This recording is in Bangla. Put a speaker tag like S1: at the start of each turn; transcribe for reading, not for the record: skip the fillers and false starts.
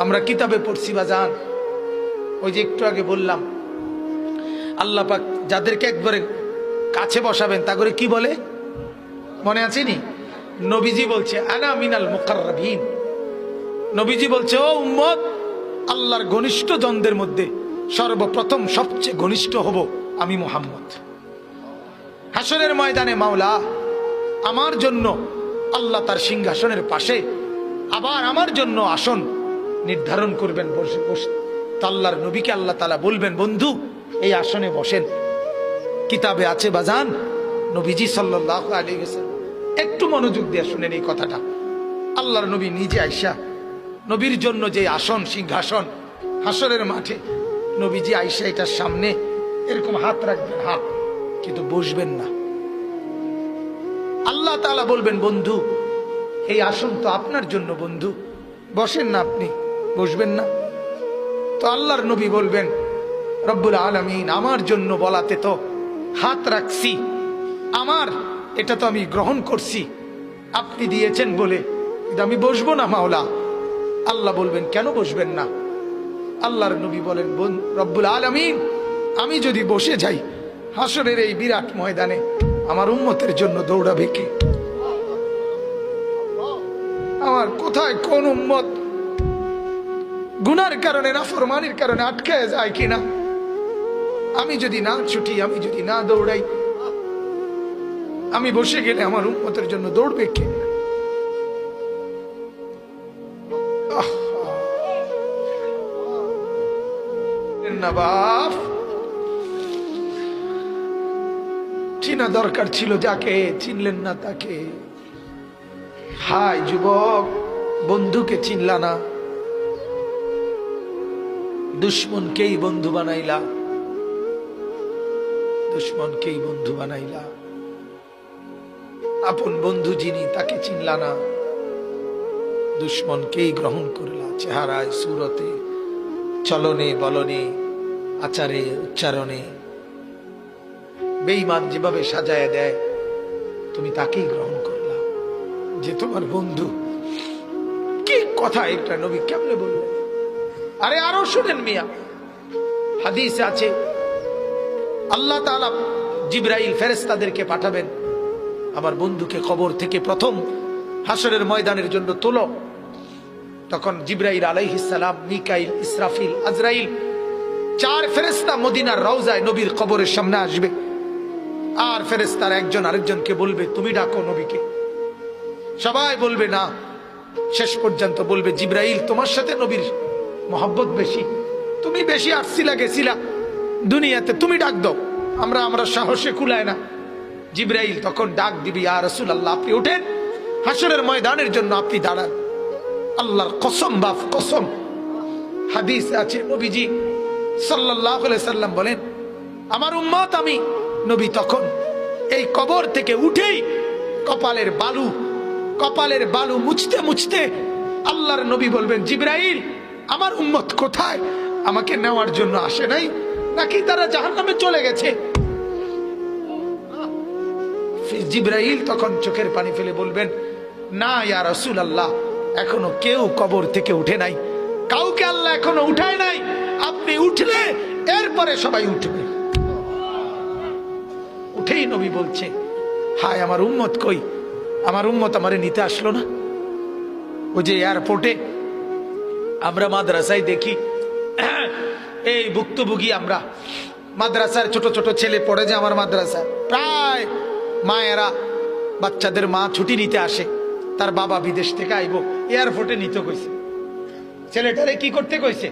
S1: আমরা কিতাবে পড়ছি বাজান, ওই যে একটু আগে বললাম আল্লাহ পাক যাদেরকে একবারে কাছে বসাবেন তা করে কি বলে মনে আছে নি? নবীজি বলছে আনা মিনাল মুকাররাবিন। নবীজি বলছে ও উম্মত, আল্লাহর ঘনিষ্ঠ জনদের মধ্যে সর্বপ্রথম সবচেয়ে ঘনিষ্ঠ হব আমি মুহাম্মদ। হাসরের ময়দানে মাওলা আমার জন্য আল্লাহ তার সিংহাসনের পাশে আবার আমার জন্য আসন নির্ধারণ করবেন, বসে বসে আল্লাহর নবীকে আল্লাহ তাআলা বলবেন বন্ধু এই আসনে বসেন। কিতাবে আছে বাজান, নবীজি সাল্লাল্লাহু আলাইহি ওয়াসাল্লাম, একটু মনোযোগ দিয়ে শুনেন এই কথাটা। আল্লাহর নবী নিজে আয়েশা, নবীর জন্য যে আসন সিংহাসন হাসরের মাঠে, নবীজি আয়েশা এটার সামনে এরকম হাত রাখবেন, হাত, কিন্তু বসবেন না। আল্লাহ তাআলা বলবেন বন্ধু এই আসন তো আপনার জন্য, বন্ধু বসেন না, আপনি বসবেন না। তো আল্লাহর নবী বলবেন রব্বুল আলামিন আমার জন্য বলাতে তো হাত রাখছি, আমার এটা তো আমি গ্রহণ করছি, আপনি দিয়েছেন বলে, কিন্তু আমি বসবো না মাওলা। আল্লাহ বলবেন কেন বসবেন না? আল্লাহর নবী বলেন রব্বুল আলামিন আমি যদি বসে যাই হাসরের এই বিরাট ময়দানে আমার উম্মতের জন্য দৌড়াবে কে? আমার কোথায় কোন উম্মত গুনার কারণে নাফরমানির কারণে আটকায় যায় কিনা? আমি যদি না ছুটি, আমি যদি না দৌড়াই, আমি বসে গেলে আমার উম্মতের জন্য দৌড়বে কে? বাপ চিনা দরকার ছিল যাকে, চিনলেন না তাকে। হায় যুবক, বন্ধুকে চিনলা না, দুশ্মনকেই বন্ধু বানাইলা, দুশ্মনকেই বন্ধু বানাইলা। আপন বন্ধু যিনি তাকে চিনলা না, দুশ্মনকেই গ্রহণ করলা। চেহারায়, সুরতে, চলনে বলনে, আচারে উচ্চারণে বেঈমান যেভাবে সাজায় দেয় তুমি তাকেই গ্রহণ করলা যে তোমার বন্ধু। কি কথা এটা নবী কেমনে বললেন? আরে আরো শুনেন মিয়া, হাদিসে আছে আল্লাহ তাআলা জিবরাইল ফেরেশতাদেরকে পাঠাবেন, আমার বন্ধুকে কবর থেকে প্রথম হাসরের ময়দানের জন্য তোলো। তখন জিবরাইল আলাইহিস সালাম, মিকাইল, ইসরাফিল, আজরাইল, 4 ফেরেশতা মদিনার রওজায় নবীর কবরের সামনে আসবে। আর ফেরেশতারা একজন আরেকজনকে বলবে তুমি ডাকো নবীকে। সবাই বলবে না, শেষ পর্যন্ত বলবে জিবরাইল তোমার সাথে নবীর মহব্বত বেশি, তুমি বেশি আসছিলা গেছিলা দুনিয়াতে, তুমি ডাক দাও, আমরা সাহসে কুলায় না। জিবরাইল তখন ডাক দিবি ইয়া রাসূলুল্লাহ আপনি উঠেন, হাসরের ময়দানের জন্য আপনি দাঁড়ান। আল্লাহর কসম বাপ কসম, হাদিস আছে নবীজি সাল্লাল্লাহু আলাইহি সাল্লাম বলেন আমার উম্মত আমি নবী তখন এই কবর থেকে উঠেই কপালের বালু মুছতে মুছতে আল্লাহর নবী বলবেন জিবরাইল আমার উম্মত কোথায়? আমাকে নেওয়ার জন্য আসে নাই নাকি তারা জাহান্নামে চলে গেছে? জিবরাইল তখন চোখের পানি ফেলে বলবেন না ইয়া রাসূলুল্লাহ, এখনো কেউ কবর থেকে উঠে নাই, কাউকে আল্লাহ এখনো উঠায় নাই, আপনি উঠলে এরপরে সবাই উঠবে। উঠেই নবী বলছে হায় আমার উম্মত কই? আমার উম্মত আমারে নিতে আসলো না। ওই যে এয়ারপোর্টে আমরা মাদ্রাসায় দেখি এই ভুক্তভোগী আমরা মাদ্রাসার ছোট ছোট ছেলে পড়ে যে আমার মাদ্রাসায়, প্রায় মায়েরা বাচ্চাদের মা ছুটি নিতে আসে, তার বাবা বিদেশ থেকে আইব, এয়ারপোর্টে নিতে কইছে, ছেলেটারে কি করতে কইছে?